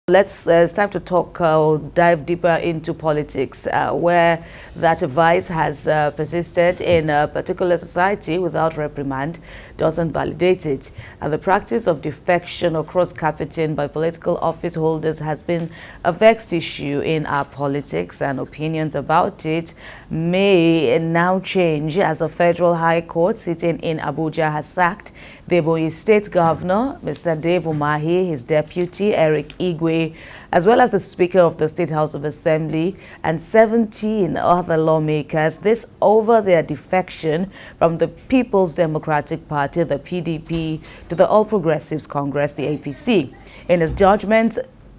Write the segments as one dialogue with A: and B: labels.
A: It's time to talk, dive deeper into politics, where that vice has persisted in a particular society without reprimand doesn't validate it. And the practice of defection or cross-carpeting by political office holders has been a vexed issue in our politics, and opinions about it may now change as a federal high court sitting in Abuja has sacked the Ebonyi State Governor, Mr. Umahi, his deputy, Eric Igwe, as well as the Speaker of the State House of Assembly and 17 other lawmakers, this over their defection from the People's Democratic Party, the PDP, to the All Progressives Congress, the APC. In his judgment,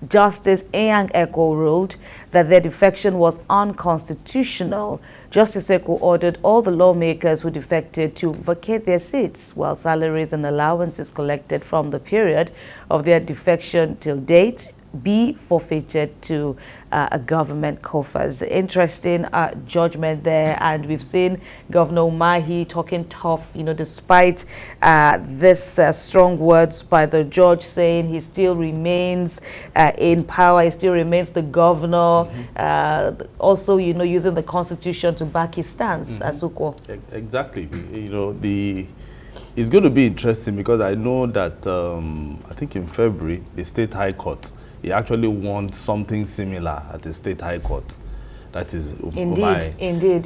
A: Justice Eyang Eko ruled that their defection was unconstitutional. Justice Eko ordered all the lawmakers who defected to vacate their seats, while salaries and allowances collected from the period of their defection till date be forfeited to a government coffers. Interesting judgment there, and we've seen Governor Umahi talking tough, despite this strong words by the judge, saying he still remains in power, he still remains the governor, also, using the constitution to back his stance. Asuko.
B: Exactly. It's going to be interesting because I know that I think in February, the State High Court, he actually won something similar at the State High Court. That is Umahi.
A: Indeed.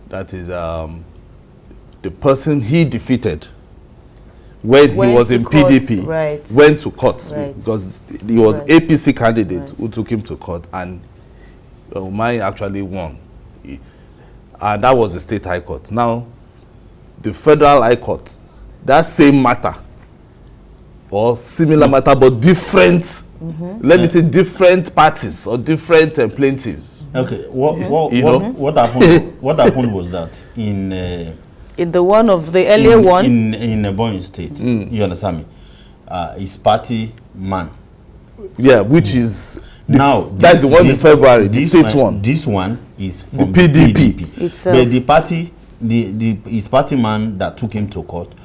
B: That is the person he defeated when he was in PDP,
A: right.
B: Went to court,
A: right.
B: Because he was APC candidate, who took him to court, and Umahi actually won. And that was the State High Court. Now, the Federal High Court, that same matter, or similar matter, but different, let me say different parties or different plaintiffs.
C: Okay, what happened? What happened was that in
A: the one of the earlier one
C: in Ebonyi State, you understand me? His party man,
B: which is
C: now
B: that's the one in February. The state one.
C: This one is from
B: the PDP
A: itself.
C: But the party, his party man that took him to court,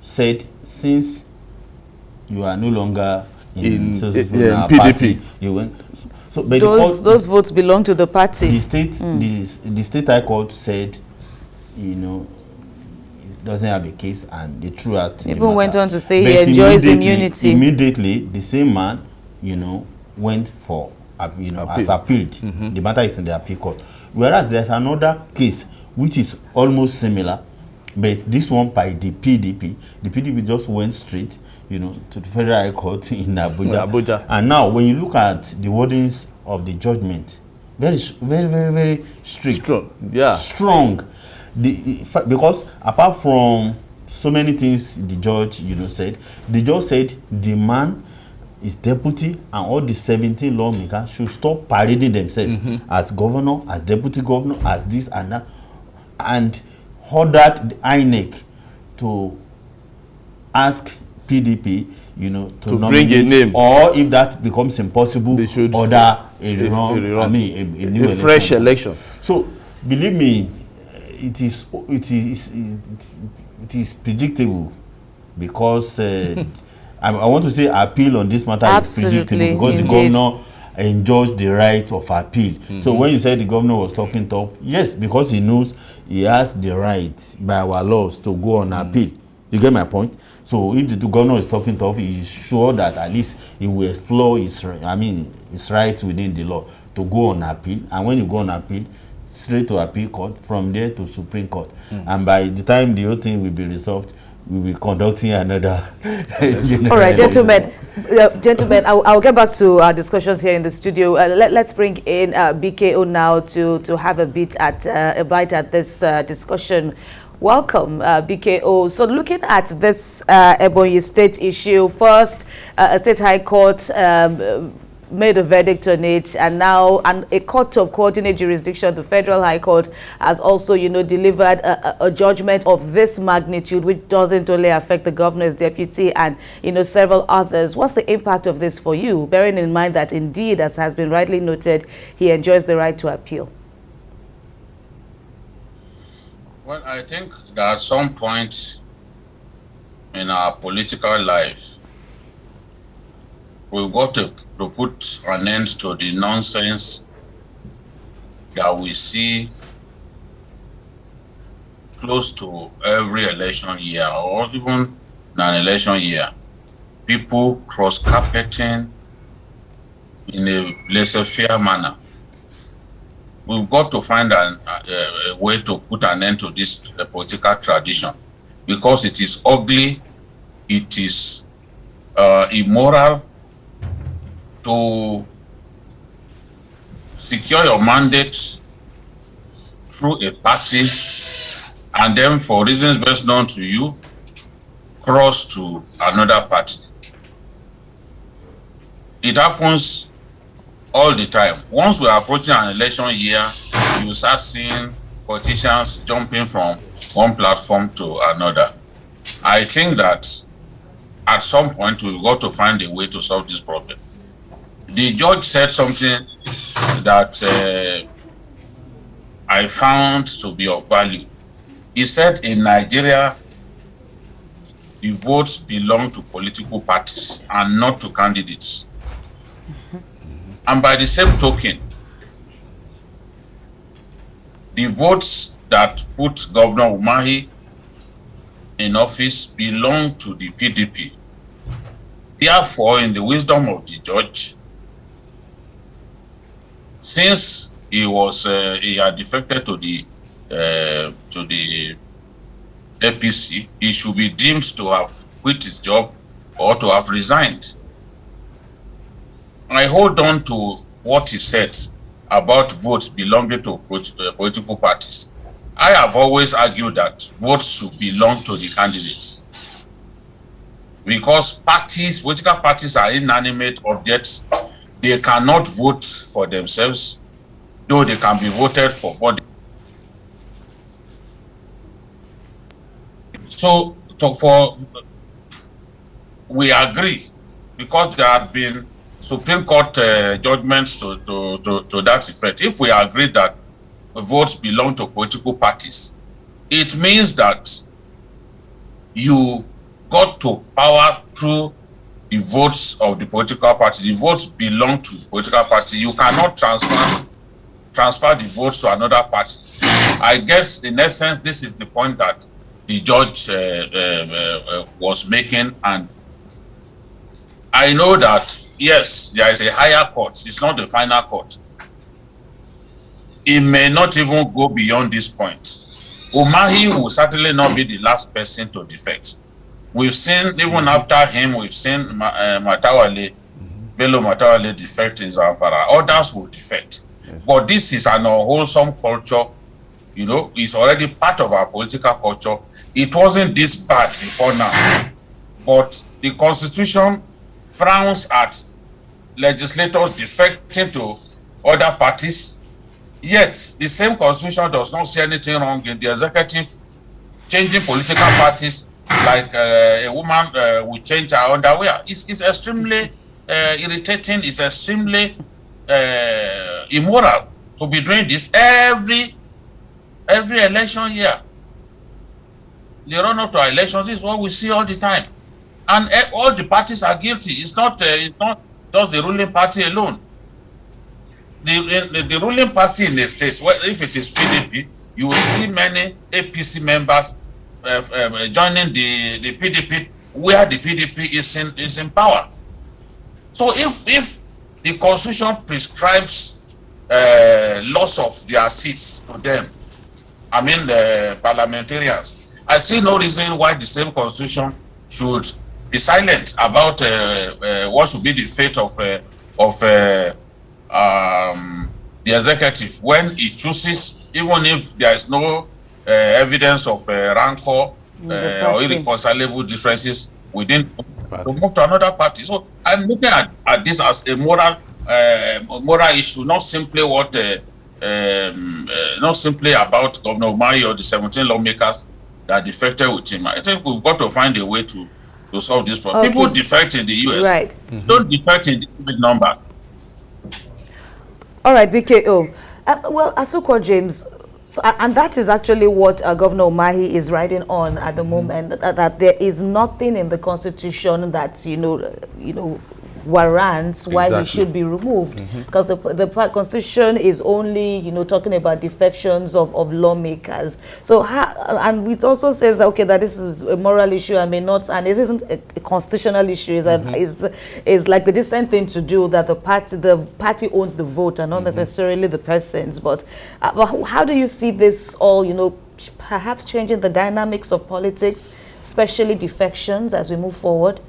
C: said since you are no longer in PDP. Party, you went. So, but
A: those votes belong to the party.
C: The state, the State High Court said, it doesn't have a case, and they threw out.
A: Even went on to say he enjoys immunity.
C: Immediately, the same man, went for, as appealed. The matter is in the appeal court. Whereas there's another case which is almost similar, but this one by the PDP. The PDP just went straight, to the Federal High Court in Abuja. And now, when you look at the wordings of the judgment, very, very, very, very strict. Strong. Because apart from so many things the judge, said, the judge said the man, his deputy, and all the 17 lawmakers should stop parading themselves as governor, as deputy governor, as this and that, and ordered the INEC to ask PDP, to
B: bring a name,
C: or if that becomes impossible, they should order a
B: fresh election.
C: So, believe me, it is predictable, because I want to say appeal on this matter is predictable, because the governor enjoys the right of appeal. So when you said the governor was talking tough, yes, because he knows he has the right by our laws to go on appeal. You get my point? So if the governor is talking tough, he is sure that at least he will explore his rights within the law to go on appeal. And when you go on appeal, straight to appeal court, from there to Supreme Court. And by the time the whole thing will be resolved, we will be conducting another.
A: All right, gentlemen. I'll get back to our discussions here in the studio. Let's bring in BKO now to have a bite at this discussion. Welcome, BKO. So looking at this Ebonyi State issue, first, a State High Court made a verdict on it, and now a court of coordinate jurisdiction, the Federal High Court, has also, delivered a judgment of this magnitude, which doesn't only affect the governor's deputy and, several others. What's the impact of this for you, bearing in mind that indeed, as has been rightly noted, he enjoys the right to appeal?
D: Well, I think that at some point in our political life, we've got to put an end to the nonsense that we see close to every election year, or even non-election year. People cross-carpeting in a laissez-faire manner. We've got to find a way to put an end to this political tradition, because it is ugly, it is immoral to secure your mandate through a party and then, for reasons best known to you, cross to another party. It happens all the time. Once we're approaching an election year, you start seeing politicians jumping from one platform to another. I think that at some point we've got to find a way to solve this problem. The judge said something that I found to be of value. He said in Nigeria, the votes belong to political parties and not to candidates. And by the same token, the votes that put Governor Umahi in office belong to the PDP. Therefore, in the wisdom of the judge, since he had defected to the APC, he should be deemed to have quit his job or to have resigned. I hold on to what he said about votes belonging to political parties. I have always argued that votes should belong to the candidates, because political parties are inanimate objects. They cannot vote for themselves, though they can be voted for. But so we agree, because there have been Supreme Court judgments to that effect. If we agree that votes belong to political parties, it means that you got to power through the votes of the political party. The votes belong to the political party. You cannot transfer the votes to another party. I guess in essence, this is the point that the judge was making, and I know that yes, there is a higher court. It's not the final court. It may not even go beyond this point. Umahi will certainly not be the last person to defect. We've seen, even after him, we've seen Bello Matawale defect in Zamfara. Others will defect. Yes. But this is an unwholesome culture. You know, it's already part of our political culture. It wasn't this bad before now. But the Constitution frowns at legislators defecting to other parties. Yet, the same Constitution does not say anything wrong in the executive changing political parties, like a woman will change her underwear. It's extremely irritating. It's extremely immoral to be doing this every election year. The run-up to elections is what we see all the time, and all the parties are guilty. It's not just the ruling party alone. The ruling party in the state, well, if it is PDP, you will see many APC members joining the PDP, where the PDP is in power. So if the Constitution prescribes loss of their seats to them, I mean the parliamentarians, I see no reason why the same Constitution should be silent about what should be the fate of the executive when it chooses, even if there is no evidence of rancor or irreconcilable differences within, to move to another party. So I'm looking at this as a moral issue, not simply not simply about Governor Umahi or the 17 lawmakers that defected with him. I think we've got to find a way to solve this problem. Okay. People defect in the US, right? Don't defect in the big number.
A: All right, BKO. Well, Asukwa James, so, and that is actually what Governor Umahi is writing on at the moment, that there is nothing in the Constitution that's, warrants why he should be removed, because the constitution is only, you know, talking about defections of lawmakers. So and it also says that, okay, that this is a moral issue, and may not, and it isn't a constitutional issue. Is like the decent thing to do, that the party owns the vote and not necessarily the persons. But how do you see this all, you know, perhaps changing the dynamics of politics, especially defections, as we move forward?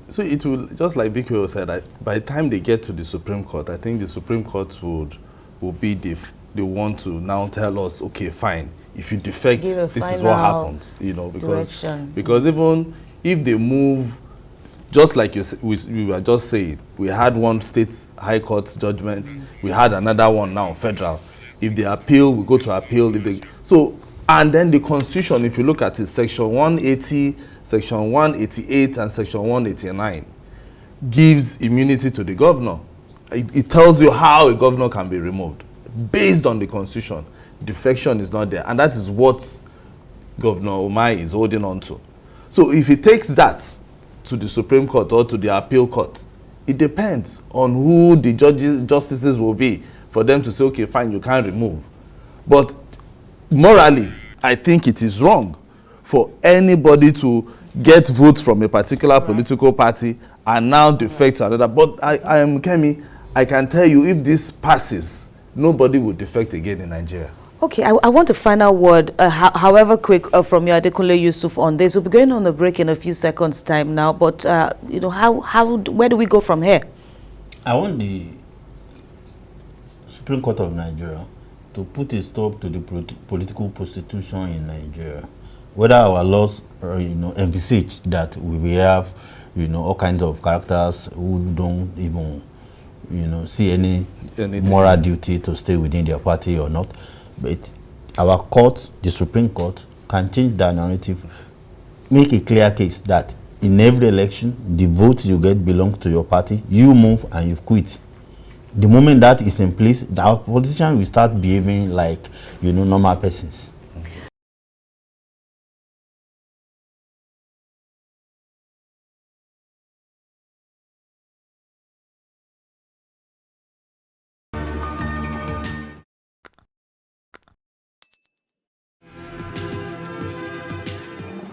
B: So it will, just like BKO said, by the time they get to the Supreme Court, I think the Supreme Court will be the one to now tell us, okay, fine, if you defect, this is what happens, you know, because even if they move, just like we were just saying, we had one state high court judgment, we had another one now federal. If they appeal, we go to appeal. And then the Constitution, if you look at it, Section 180, Section 188, and Section 189 gives immunity to the governor. It tells you how a governor can be removed based on the Constitution. Defection is not there, and that is what Governor Umahi is holding on to. So if he takes that to the Supreme Court or to the appeal court, it depends on who the justices will be for them to say, okay, fine, you can't remove. But morally, I think it is wrong for anybody to get votes from a particular political party and now defect to another. But I am Kemi, I can tell you, if this passes, nobody will defect again in Nigeria.
A: Okay, I want a final word, however quick, from you, Adekunle Yusuf, on this. We'll be going on a break in a few seconds' time now, but you know, where do we go from here? I
C: want the Supreme Court of Nigeria to put a stop to the political prostitution in Nigeria. Whether our laws, you know, envisage that we have, you know, all kinds of characters who don't even, you know, see any moral duty to stay within their party or not. But our court, the Supreme Court, can change that narrative, make a clear case that in every election, the votes you get belong to your party, you move and you quit. The moment that is in place, our politicians will start behaving like, you know, normal persons.